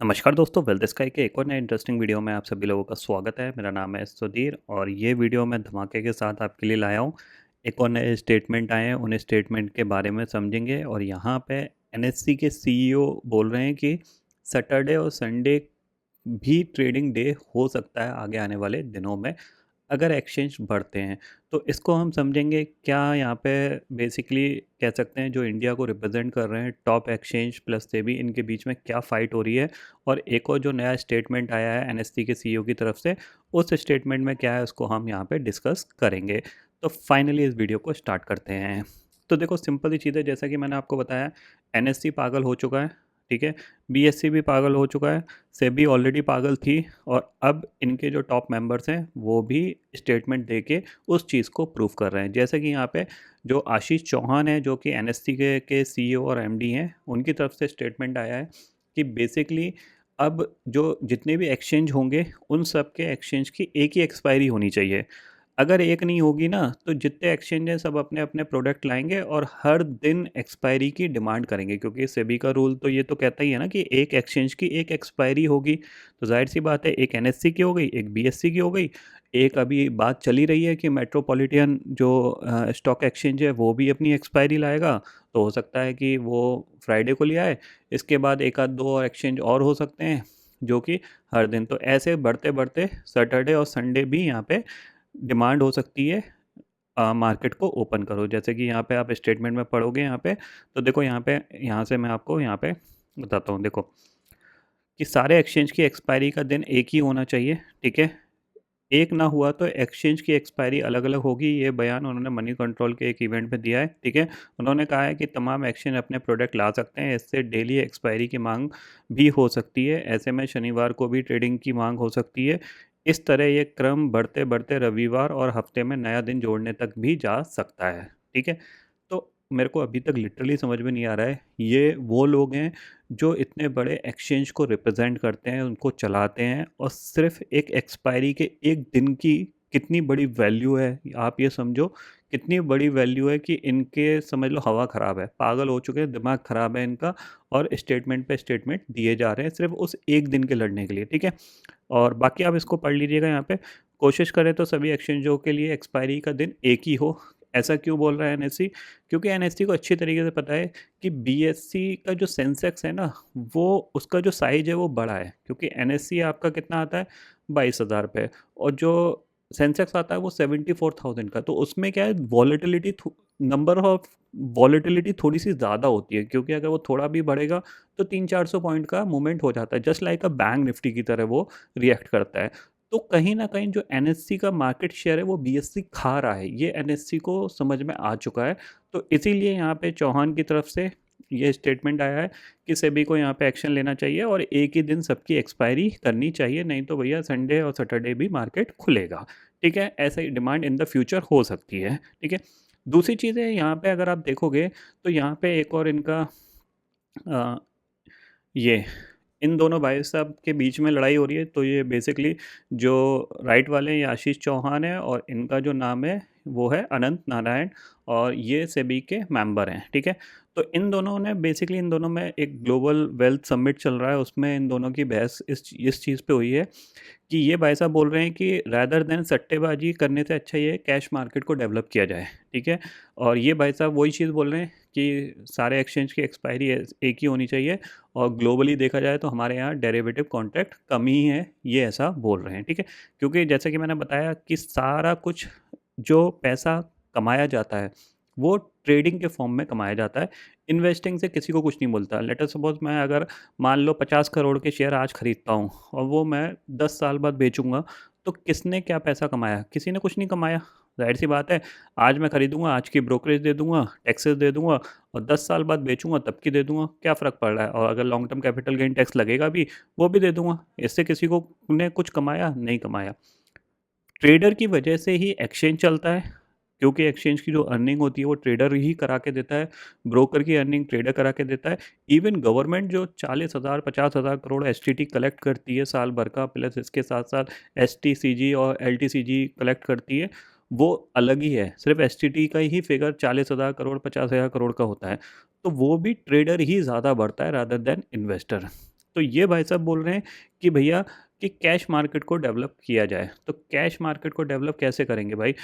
नमस्कार दोस्तों, wealth sky के एक और नए इंटरेस्टिंग वीडियो में आप सभी लोगों का स्वागत है। मेरा नाम है सुधीर और ये वीडियो मैं धमाके के साथ आपके लिए लाया हूँ। एक और नए स्टेटमेंट आए हैं, उन स्टेटमेंट के बारे में समझेंगे। और यहाँ पे एनएससी के सीईओ बोल रहे हैं कि सैटरडे और संडे भी ट्रेडिंग डे हो सकता है आगे आने वाले दिनों में, अगर एक्सचेंज बढ़ते हैं। तो इसको हम समझेंगे क्या यहाँ पे बेसिकली कह सकते हैं जो इंडिया को रिप्रेजेंट कर रहे हैं टॉप एक्सचेंज प्लस सेबी, इनके बीच में क्या फ़ाइट हो रही है। और एक और जो नया स्टेटमेंट आया है एनएससी के सीईओ की तरफ से, उस स्टेटमेंट में क्या है उसको हम यहाँ पे डिस्कस करेंगे। तो फाइनली इस वीडियो को स्टार्ट करते हैं। तो देखो, सिंपल सी चीज़ है, जैसा कि मैंने आपको बताया, एनएससी पागल हो चुका है, ठीक है। बीएससी भी पागल हो चुका है, सेबी ऑलरेडी पागल थी, और अब इनके जो टॉप मेंबर्स हैं वो भी स्टेटमेंट दे के उस चीज़ को प्रूव कर रहे हैं। जैसे कि यहाँ पे जो आशीष चौहान है, जो कि एनएससी के सीईओ और एमडी हैं, उनकी तरफ से स्टेटमेंट आया है कि बेसिकली अब जो जितने भी एक्सचेंज होंगे उन सब के एक्सचेंज की एक ही एक्सपायरी होनी चाहिए। अगर एक नहीं होगी ना, तो जितने एक्सचेंज हैं सब अपने अपने प्रोडक्ट लाएंगे और हर दिन एक्सपायरी की डिमांड करेंगे, क्योंकि सेबी का रूल तो ये तो कहता ही है ना कि एक एक्सचेंज की एक एक्सपायरी होगी। तो जाहिर सी बात है, एक एनएससी की हो गई, एक बीएससी की हो गई, एक अभी बात चली रही है कि मेट्रोपॉलिटन जो स्टॉक एक्सचेंज है वो भी अपनी एक्सपायरी लाएगा। तो हो सकता है कि वो फ्राइडे को ले आए। इसके बाद एक आध दो और एक्सचेंज और हो सकते हैं जो कि हर दिन। तो ऐसे बढ़ते बढ़ते सैटरडे और संडे भी यहाँ पे डिमांड हो सकती है। मार्केट को ओपन करो, जैसे कि यहाँ पे आप स्टेटमेंट में पढ़ोगे यहाँ पे। तो देखो यहाँ पे, यहाँ से मैं आपको यहाँ पे बताता हूँ। देखो कि सारे एक्सचेंज की एक्सपायरी का दिन एक ही होना चाहिए, ठीक है। एक ना हुआ तो एक्सचेंज की एक्सपायरी अलग अलग होगी। ये बयान उन्होंने मनी कंट्रोल के एक इवेंट में दिया है, ठीक है। उन्होंने कहा है कि तमाम एक्सचेंज अपने प्रोडक्ट ला सकते हैं, इससे डेली एक्सपायरी की मांग भी हो सकती है। ऐसे में शनिवार को भी ट्रेडिंग की मांग हो सकती है। इस तरह ये क्रम बढ़ते बढ़ते रविवार और हफ्ते में नया दिन जोड़ने तक भी जा सकता है, ठीक है। तो मेरे को अभी तक लिटरली समझ में नहीं आ रहा है, ये वो लोग हैं जो इतने बड़े एक्सचेंज को रिप्रेजेंट करते हैं, उनको चलाते हैं, और सिर्फ एक एक्सपायरी के एक दिन की कितनी बड़ी वैल्यू है आप ये समझो। कितनी बड़ी वैल्यू है कि इनके समझ लो हवा ख़राब है, पागल हो चुके हैं, दिमाग ख़राब है इनका। और स्टेटमेंट पे स्टेटमेंट दिए जा रहे हैं सिर्फ उस एक दिन के लड़ने के लिए, ठीक है। और बाकी आप इसको पढ़ लीजिएगा यहाँ पे। कोशिश करें तो सभी एक्सचेंजों के लिए एक्सपायरी का दिन एक ही हो। ऐसा क्यों बोल रहा है एनएससी? क्योंकि एनएससी को अच्छी तरीके से पता है कि बीएससी का जो सेंसेक्स है ना, वो उसका जो साइज है वो बड़ा है, क्योंकि एनएससी आपका कितना आता है, 22,000 पे। और जो सेंसेक्स आता है वो 74,000 का। तो उसमें क्या है, वॉलेटिलिटी, नंबर ऑफ वॉलेटिलिटी थोड़ी सी ज़्यादा होती है, क्योंकि अगर वो थोड़ा भी बढ़ेगा तो 300-400 पॉइंट का मूवमेंट हो जाता है, just like a bank Nifty की तरह वो रिएक्ट करता है। तो कहीं न कहीं जो एनएससी का मार्केट शेयर है वो बीएससी खा रहा है, ये एनएससी को समझ में आ चुका है। तो इसीलिए यहाँ पे चौहान की तरफ से ये स्टेटमेंट आया है कि सेबी को यहाँ पे एक्शन लेना चाहिए और एक ही दिन सबकी एक्सपायरी करनी चाहिए, नहीं तो भैया संडे और सैटरडे भी मार्केट खुलेगा, ठीक है। ऐसा ही डिमांड इन द फ्यूचर हो सकती है, ठीक है। दूसरी चीज़ है यहाँ पे, अगर आप देखोगे तो यहाँ पे एक और इनका अ, ये इन दोनों भाई साहब के बीच में लड़ाई हो रही है। तो ये बेसिकली जो राइट वाले हैं ये आशीष चौहान है, और इनका जो नाम है वो है अनंत नारायण, और ये सेबी के मेंबर हैं, ठीक है। तो इन दोनों ने बेसिकली, इन दोनों में एक ग्लोबल वेल्थ समिट चल रहा है, उसमें इन दोनों की बहस इस चीज़ पे हुई है कि ये भाई साहब बोल रहे हैं कि रैदर देन सट्टेबाजी करने से अच्छा ये कैश मार्केट को डेवलप किया जाए, ठीक है। और ये भाई साहब वही चीज़ बोल रहे हैं कि सारे एक्सचेंज की एक्सपायरी एक ही होनी चाहिए, और ग्लोबली देखा जाए तो हमारे यहाँ डेरिवेटिव कॉन्ट्रैक्ट कम ही है, ये ऐसा बोल रहे हैं, ठीक है। क्योंकि जैसे कि मैंने बताया कि सारा कुछ जो पैसा कमाया जाता है वो ट्रेडिंग के फॉर्म में कमाया जाता है। इन्वेस्टिंग से किसी को कुछ नहीं बोलता। लेट अस सपोज मैं अगर मान लो 50 करोड़ के शेयर आज खरीदता हूँ और वो मैं 10 साल बाद बेचूंगा, तो किसने क्या पैसा कमाया? किसी ने कुछ नहीं कमाया। जाहिर सी बात है, आज मैं खरीदूंगा, आज की ब्रोकरेज दे दूंगा, टैक्सेस दे दूंगा, और 10 साल बाद बेचूंगा तब की दे दूंगा, क्या फ़र्क पड़ रहा है। और अगर long term capital gain tax लगेगा भी, वो भी दे दूंगा। इससे किसी को ने कुछ कमाया नहीं कमाया। ट्रेडर की वजह से ही एक्सचेंज चलता है, क्योंकि एक्सचेंज की जो अर्निंग होती है वो ट्रेडर ही करा के देता है, ब्रोकर की अर्निंग ट्रेडर करा के देता है। इवन गवर्नमेंट जो 40,000 50,000 करोड़ एसटीटी कलेक्ट करती है साल भर का, प्लस इसके साथ साथ एसटीसीजी और एलटीसीजी कलेक्ट करती है, वो अलग ही है। सिर्फ एसटीटी का ही फिगर 40,000 करोड़ 50,000 करोड़ का होता है। तो वो भी ट्रेडर ही ज़्यादा बढ़ता है रादर देन इन्वेस्टर। तो ये भाई साहब बोल रहे हैं कि भैया कि कैश मार्केट को डेवलप किया जाए। तो कैश मार्केट को डेवलप कैसे करेंगे भाई?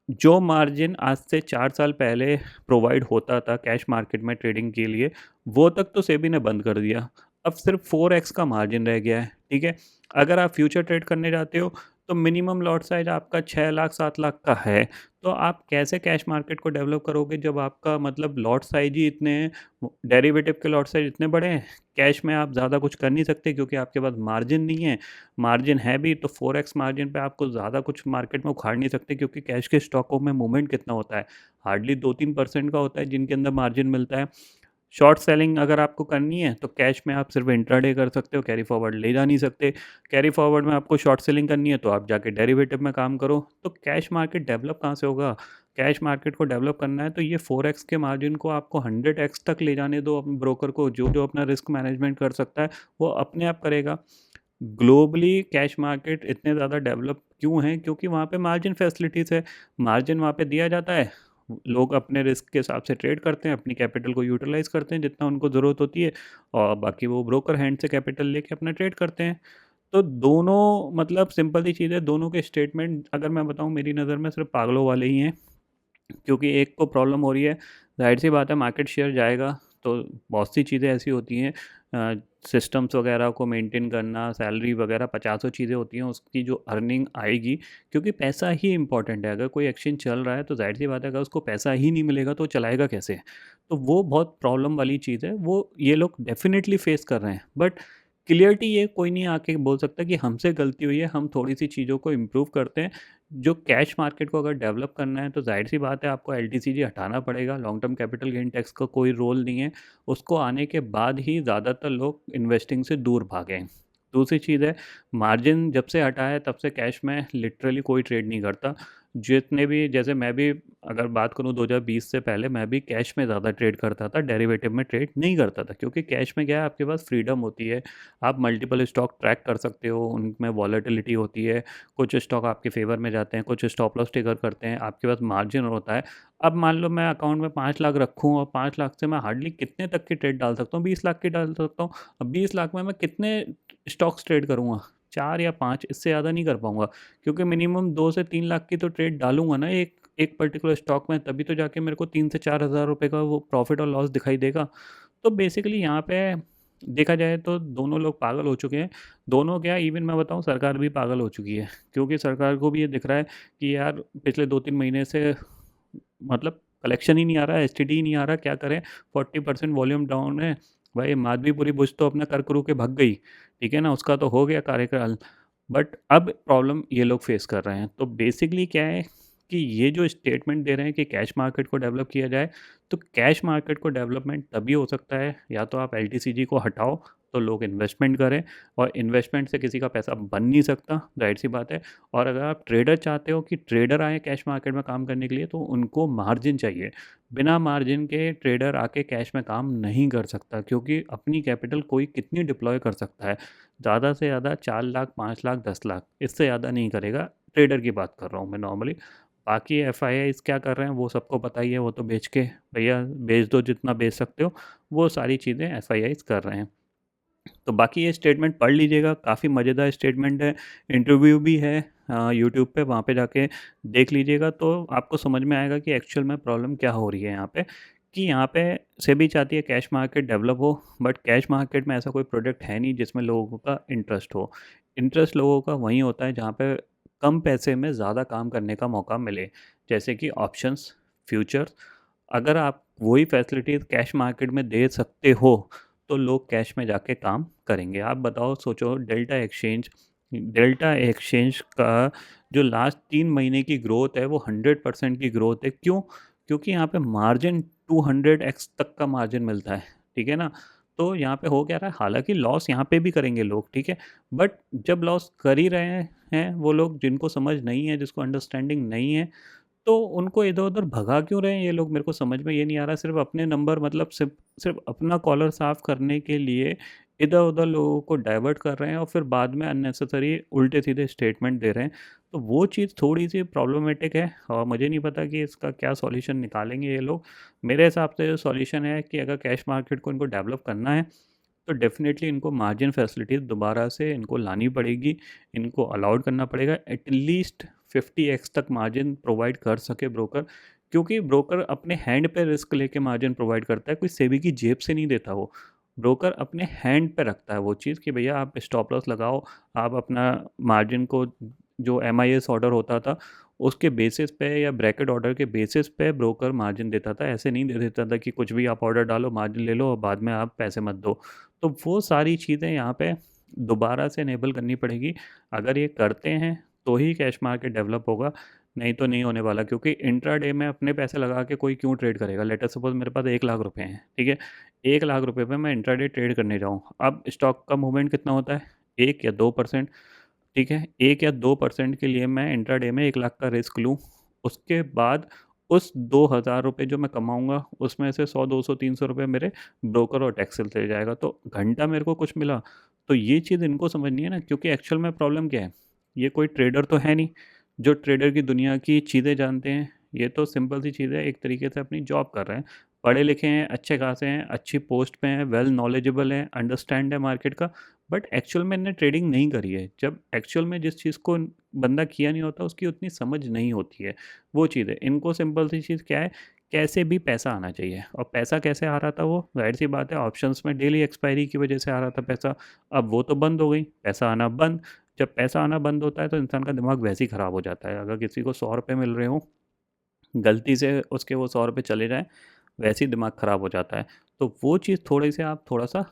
जो मार्जिन आज से 4 साल पहले प्रोवाइड होता था कैश मार्केट में ट्रेडिंग के लिए, वो तक तो सेबी ने बंद कर दिया। अब सिर्फ 4x का मार्जिन रह गया है, ठीक है? अगर आप फ्यूचर ट्रेड करने जाते हो, तो मिनिमम लॉट साइज़ आपका 6 लाख 7 लाख का है। तो आप कैसे कैश मार्केट को डेवलप करोगे जब आपका मतलब लॉट साइज़ ही इतने हैं, डेरिवेटिव के लॉट साइज़ इतने बड़े हैं। कैश में आप ज़्यादा कुछ कर नहीं सकते क्योंकि आपके पास मार्जिन नहीं है। मार्जिन है भी तो 4x मार्जिन पे आपको ज़्यादा कुछ मार्केट में उखाड़ नहीं सकते क्योंकि कैश के स्टॉकों में मूवमेंट कितना होता है, हार्डली 2-3% का होता है जिनके अंदर मार्जिन मिलता है। शॉर्ट सेलिंग अगर आपको करनी है तो कैश में आप सिर्फ इंट्राडे कर सकते हो, कैरी फॉरवर्ड ले जा नहीं सकते। कैरी फॉरवर्ड में आपको शॉर्ट सेलिंग करनी है तो आप जाके डेरिवेटिव में काम करो। तो कैश मार्केट डेवलप कहाँ से होगा? कैश मार्केट को डेवलप करना है तो ये 4x के मार्जिन को आपको 100x तक ले जाने दो अपने ब्रोकर को। जो जो अपना रिस्क मैनेजमेंट कर सकता है वो अपने आप करेगा। ग्लोबली कैश मार्केट इतने ज़्यादा डेवलप क्यों हैं? क्योंकि वहाँ पे मार्जिन फैसिलिटीज़ है। मार्जिन वहाँ पे दिया जाता है, लोग अपने रिस्क के हिसाब से ट्रेड करते हैं, अपनी कैपिटल को यूटिलाइज़ करते हैं जितना उनको ज़रूरत होती है और बाकी वो ब्रोकर हैंड से कैपिटल लेके अपना ट्रेड करते हैं। तो दोनों मतलब सिंपल सी चीज़ है, दोनों के स्टेटमेंट अगर मैं बताऊँ मेरी नज़र में सिर्फ पागलों वाले ही हैं। क्योंकि एक को प्रॉब्लम हो रही है, ज़ाहिर-सी बात है मार्केट शेयर जाएगा, तो बहुत सी चीज़ें ऐसी होती हैं सिस्टम्स वगैरह को मेंटेन करना, सैलरी वगैरह पचासों चीज़ें होती हैं, उसकी जो अर्निंग आएगी क्योंकि पैसा ही इम्पोर्टेंट है। अगर कोई एक्सचेंज चल रहा है तो ज़ाहिर-सी बात है अगर उसको पैसा ही नहीं मिलेगा तो चलाएगा कैसे? तो वो बहुत प्रॉब्लम वाली चीज़ है, वो ये लोग डेफ़िनिटली फ़ेस कर रहे हैं। बट क्लियरिटी ये कोई नहीं आके बोल सकता कि हमसे गलती हुई है, हम थोड़ी-सी चीज़ों को इम्प्रूव करते हैं। जो कैश मार्केट को अगर डेवलप करना है तो ज़ाहिर-सी बात है आपको एलटीसीजी हटाना पड़ेगा, long term capital gain tax का कोई रोल नहीं है। उसको आने के बाद ही ज़्यादातर लोग इन्वेस्टिंग से दूर भागे हैं। दूसरी चीज़ है मार्जिन जब से हटा है तब से कैश में लिटरली कोई ट्रेड नहीं करता। जितने भी जैसे मैं भी अगर बात करूँ 2020 से पहले मैं भी कैश में ज़्यादा ट्रेड करता था, डेरिवेटिव में ट्रेड नहीं करता था क्योंकि कैश में क्या है आपके पास फ्रीडम होती है। आप मल्टीपल स्टॉक ट्रैक कर सकते हो, उनमें वॉलेटिलिटी होती है, कुछ स्टॉक आपके फ़ेवर में जाते हैं, कुछ स्टॉप लॉस ट्रिगर करते हैं, आपके पास मार्जिन होता है। अब मान लो मैं अकाउंट में 5 लाख रखूँ और 5 लाख से मैं हार्डली कितने तक की ट्रेड डाल सकता हूँ? 20 लाख की डाल सकता हूँ। अब 20 लाख में मैं कितने स्टॉक्स ट्रेड करूँगा? 4 या 5 इससे ज़्यादा नहीं कर पाऊँगा क्योंकि मिनिमम 2 से 3 लाख की तो ट्रेड डालूँगा ना एक एक पर्टिकुलर स्टॉक में, तभी तो जाके मेरे को 3 से 4 हज़ार रुपए का वो प्रॉफ़िट और लॉस दिखाई देगा। तो बेसिकली यहाँ पे देखा जाए तो दोनों लोग पागल हो चुके हैं। दोनों क्या इवन मैं बताऊँ सरकार भी पागल हो चुकी है क्योंकि सरकार को भी ये दिख रहा है कि यार पिछले 2-3 महीने से मतलब कलेक्शन ही नहीं आ रहा है, एसटीडी ही नहीं आ रहा, क्या करें? 40% वॉल्यूम डाउन है। भाई माधवीपुरी बुश तो अपना कर करू के भग गई, ठीक है ना? उसका तो हो गया कार्यकाल। बट अब प्रॉब्लम ये लोग फेस कर रहे हैं। तो बेसिकली क्या है कि ये जो स्टेटमेंट दे रहे हैं कि कैश मार्केट को डेवलप किया जाए, तो कैश मार्केट को डेवलपमेंट तभी हो सकता है या तो आप एलटीसीजी को हटाओ, तो लोग इन्वेस्टमेंट करें और इन्वेस्टमेंट से किसी का पैसा बन नहीं सकता, ज़ाहिर-सी बात है। और अगर आप ट्रेडर चाहते हो कि ट्रेडर आएँ कैश मार्केट में काम करने के लिए, तो उनको मार्जिन चाहिए। बिना मार्जिन के ट्रेडर आके कैश में काम नहीं कर सकता क्योंकि अपनी कैपिटल कोई कितनी डिप्लॉय कर सकता है। ज़्यादा से ज़्यादा 4 लाख, 5 लाख, 10 लाख, इससे ज़्यादा नहीं करेगा। ट्रेडर की बात कर रहा हूँ मैं नॉर्मली। बाकी एफआईआईज़ क्या कर रहे हैं वो सबको पता ही है, वो तो बेच के भैया बेच दो जितना बेच सकते हो, वो सारी चीज़ें एफआईआईज़ कर रहे हैं। तो बाकी ये स्टेटमेंट पढ़ लीजिएगा, काफ़ी मज़ेदार स्टेटमेंट है, इंटरव्यू भी है यूट्यूब पे, वहाँ पे जाके देख लीजिएगा तो आपको समझ में आएगा कि एक्चुअल में प्रॉब्लम क्या हो रही है यहाँ पे। कि यहाँ पे सेबी चाहती है कैश मार्केट डेवलप हो, बट कैश मार्केट में ऐसा कोई प्रोडक्ट है नहीं जिसमें लोगों का इंटरेस्ट हो। इंटरेस्ट लोगों का वहीं होता है जहाँ पे कम पैसे में ज़्यादा काम करने का मौका मिले, जैसे कि ऑप्शंस, फ्यूचर्स। अगर आप वही फैसिलिटीज़ कैश मार्केट में दे सकते हो तो लोग कैश में जाके काम करेंगे। आप बताओ सोचो डेल्टा एक्सचेंज का जो लास्ट 3 महीने की ग्रोथ है वो 100% की ग्रोथ है। क्यों? क्योंकि यहाँ पे मार्जिन 200x तक का मार्जिन मिलता है, ठीक है ना? तो यहाँ पे हो क्या रहा है, हालाँकि लॉस यहाँ पे भी करेंगे लोग, ठीक है? बट जब लॉस कर ही रहे हैं वो लोग जिनको समझ नहीं है, जिसको अंडरस्टैंडिंग नहीं है, तो उनको इधर-उधर भगा क्यों रहे हैं ये लोग, मेरे को समझ में ये नहीं आ रहा। सिर्फ़ अपने नंबर मतलब सिर्फ़ सिर्फ़ अपना कॉलर साफ़ करने के लिए इधर-उधर लोगों को डाइवर्ट कर रहे हैं और फिर बाद में अननेसेसरी उल्टे-सीधे स्टेटमेंट दे रहे हैं। तो वो चीज़ थोड़ी-सी प्रॉब्लमैटिक है और मुझे नहीं पता कि इसका क्या सॉल्यूशन निकालेंगे ये लोग। मेरे हिसाब से सॉल्यूशन है कि अगर कैश मार्केट को इनको डेवलप करना है तो डेफ़िनेटली इनको मार्जिन फैसिलिटीज़ दोबारा से इनको लानी पड़ेगी, इनको अलाउड करना पड़ेगा, एटलीस्ट 50x तक मार्जिन प्रोवाइड कर सके ब्रोकर, क्योंकि ब्रोकर अपने हैंड पे रिस्क लेके मार्जिन प्रोवाइड करता है, कोई सेबी की जेब से नहीं देता वो। ब्रोकर अपने हैंड पे रखता है वो चीज़ कि भैया आप स्टॉप लॉस लगाओ, आप अपना मार्जिन को, जो MIS ऑर्डर होता था उसके बेसिस पे या ब्रैकेट ऑर्डर के बेसिस पे ब्रोकर मार्जिन देता था, ऐसे नहीं दे देता था कि कुछ भी आप ऑर्डर डालो, मार्जिन ले लो और बाद में आप पैसे मत दो। तो वो सारी चीज़ें यहाँ पे दोबारा से इनेबल करनी पड़ेगी। अगर ये करते हैं तो ही कैश मार्केट डेवलप होगा, नहीं तो नहीं होने वाला, क्योंकि इंट्राडे में अपने पैसे लगा के कोई क्यों ट्रेड करेगा। लेट अस सपोज मेरे पास 1 लाख रुपए हैं, ठीक है, 1 लाख रुपए पे मैं इंट्राडे ट्रेड करने जाऊँ, अब स्टॉक का मूवमेंट कितना होता है, 1 या 2%, ठीक है, 1 या 2% के लिए मैं इंट्राडे में 1 लाख का रिस्क लूँ, उसके बाद उस 2,000 रुपये जो मैं कमाऊँगा उसमें से 100, 200, 300 रुपये मेरे ब्रोकर और टैक्स से चले जाएगा, तो घंटा मेरे को कुछ मिला। तो ये चीज़ इनको समझनी है ना, क्योंकि एक्चुअल में प्रॉब्लम क्या है, ये कोई ट्रेडर तो है नहीं जो ट्रेडर की दुनिया की चीज़ें जानते हैं। ये तो सिंपल सी चीज़ है, एक तरीके से अपनी जॉब कर रहे हैं, पढ़े लिखे हैं, अच्छे खासे हैं, अच्छी पोस्ट पे हैं, वेल नॉलेजेबल हैं, अंडरस्टैंड है मार्केट का, बट एक्चुअल में इन्हें ट्रेडिंग नहीं करी है। जब एक्चुअल में जिस चीज़ को बंदा किया नहीं होता उसकी उतनी समझ नहीं होती है, वो चीज़ है। इनको सिंपल सी चीज़ क्या है, कैसे भी पैसा आना चाहिए, और पैसा कैसे आ रहा था, वो जाहिर सी बात है ऑप्शंस में डेली एक्सपायरी की वजह से आ रहा था पैसा। अब वो तो बंद हो गई, पैसा आना बंद। जब पैसा आना बंद होता है तो इंसान का दिमाग वैसे ही ख़राब हो जाता है। अगर किसी को 100 रुपये मिल रहे हों, गलती से उसके वो 100 रुपये चले जाएँ, वैसे ही दिमाग ख़राब हो जाता है। तो वो चीज़ थोड़ी-सी आप थोड़ा-सा,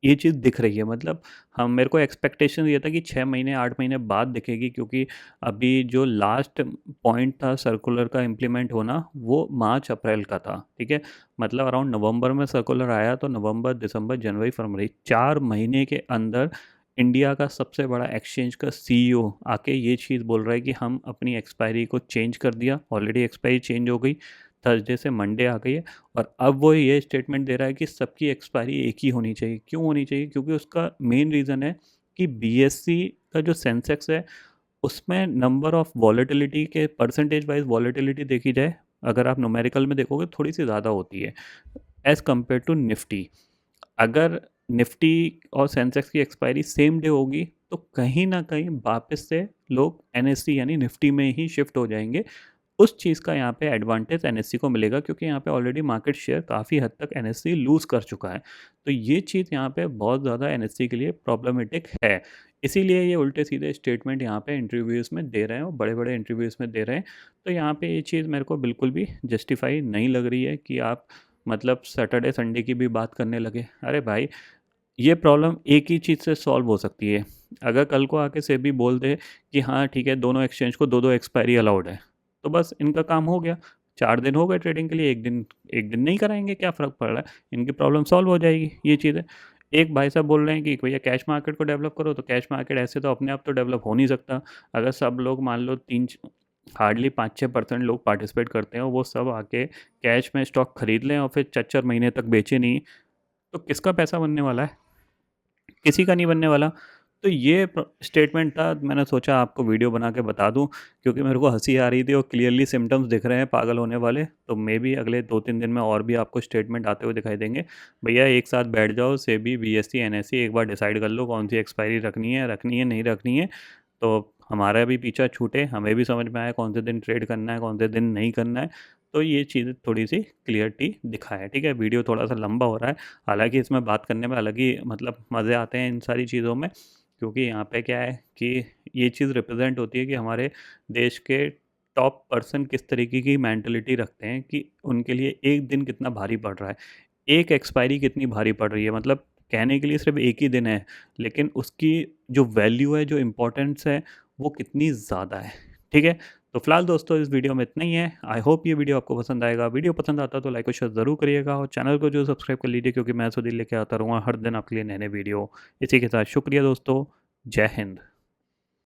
ये चीज़ दिख रही है, मतलब हम, मेरे को एक्सपेक्टेशन ये था कि 6 महीने 8 महीने बाद दिखेगी, क्योंकि अभी जो लास्ट पॉइंट था सर्कुलर का इम्प्लीमेंट होना वो मार्च अप्रैल का था, ठीक है, मतलब अराउंड नवंबर में सर्कुलर आया, तो नवंबर दिसंबर जनवरी फरवरी 4 महीने के अंदर इंडिया का सबसे बड़ा एक्सचेंज का CEO आके ये चीज़ बोल रहा है कि हम अपनी एक्सपायरी को चेंज कर दिया, ऑलरेडी एक्सपायरी चेंज हो गई, थर्सडे से मंडे आ गई है, और अब वो ये स्टेटमेंट दे रहा है कि सबकी एक्सपायरी एक ही होनी चाहिए। क्यों होनी चाहिए? क्योंकि उसका मेन रीज़न है कि BSE का जो सेंसेक्स है उसमें नंबर ऑफ वॉलेटिलिटी के परसेंटेज वाइज वॉलेटिलिटी देखी जाए, अगर आप न्यूमेरिकल में देखोगे थोड़ी सी ज़्यादा होती है एज़ कम्पेयर टू निफ्टी। अगर निफ्टी और सेंसेक्स की एक्सपायरी सेम डे होगी तो कहीं ना कहीं वापस से लोग NSE यानी निफ्टी में ही शिफ्ट हो जाएंगे। उस चीज़ का यहाँ पे एडवांटेज NSE को मिलेगा, क्योंकि यहाँ पे ऑलरेडी मार्केट शेयर काफ़ी हद तक NSE लूज़ कर चुका है। तो ये चीज़ यहाँ पे बहुत ज़्यादा NSE के लिए प्रॉब्लमेटिक है। इसीलिए ये उल्टे सीधे स्टेटमेंट यहाँ पे इंटरव्यूज़ में दे रहे हैं, और बड़े-बड़े इंटरव्यूज़ में दे रहे हैं। तो यहाँ पे ये चीज़ मेरे को बिल्कुल भी जस्टिफाई नहीं लग रही है कि आप मतलब सैटरडे संडे की भी बात करने लगे। अरे भाई, ये प्रॉब्लम एक ही चीज़ से सॉल्व हो सकती है। अगर कल को आके सेबी बोल दे कि हाँ ठीक है, दोनों एक्सचेंज को 2-2 एक्सपायरी अलाउड है, तो बस इनका काम हो गया। 4 दिन हो गए ट्रेडिंग के लिए, 1 दिन नहीं कराएँगे, क्या फ़र्क पड़ रहा है? इनकी प्रॉब्लम सॉल्व हो जाएगी, ये चीज़ है। एक भाई साहब बोल रहे हैं कि भैया कैश मार्केट को डेवलप करो, तो कैश मार्केट ऐसे तो अपने आप तो डेवलप हो नहीं सकता। अगर सब लोग मान लो 3 हार्डली 5-6% लोग पार्टिसिपेट करते हैं और वो सब आके कैश में स्टॉक खरीद लें और फिर 4-4 महीने तक बेचें नहीं, तो किसका पैसा बनने वाला है? किसी का नहीं बनने वाला। तो ये स्टेटमेंट था, मैंने सोचा आपको वीडियो बना के बता दूं, क्योंकि मेरे को हंसी आ रही थी और क्लियरली सिम्टम्स दिख रहे हैं पागल होने वाले। तो मे बी अगले 2-3 दिन में और भी आपको स्टेटमेंट आते हुए दिखाई देंगे। भैया एक साथ बैठ जाओ, सेबी BSE NSE एक बार डिसाइड कर लो कौन सी एक्सपायरी रखनी है नहीं रखनी है, तो हमारा भी पीछा छूटे, हमें भी समझ में आए कौन से दिन ट्रेड करना है कौन से दिन नहीं करना है। तो ये चीज़ थोड़ी सी क्लियरिटी दिखाए, ठीक है। वीडियो थोड़ा सा लंबा हो रहा है, हालांकि इसमें बात करने में अलग ही मतलब मज़े आते हैं इन सारी चीज़ों में, क्योंकि यहाँ पे क्या है कि ये चीज़ रिप्रेजेंट होती है कि हमारे देश के टॉप पर्सन किस तरीके की मेंटलिटी रखते हैं, कि उनके लिए एक दिन कितना भारी पड़ रहा है, एक एक्सपायरी कितनी भारी पड़ रही है। मतलब कहने के लिए सिर्फ एक ही दिन है, लेकिन उसकी जो वैल्यू है, जो इम्पोर्टेंस है, वो कितनी ज़्यादा है, ठीक है। तो फिलहाल दोस्तों इस वीडियो में इतना ही है। आई होप ये वीडियो आपको पसंद आएगा। वीडियो पसंद आता तो लाइक और शेयर ज़रूर करिएगा, और चैनल को जो सब्सक्राइब कर लीजिए, क्योंकि मैं सुधीर लेके आता रहूँगा हर दिन आपके लिए नए नए वीडियो। इसी के साथ शुक्रिया दोस्तों, जय हिंद।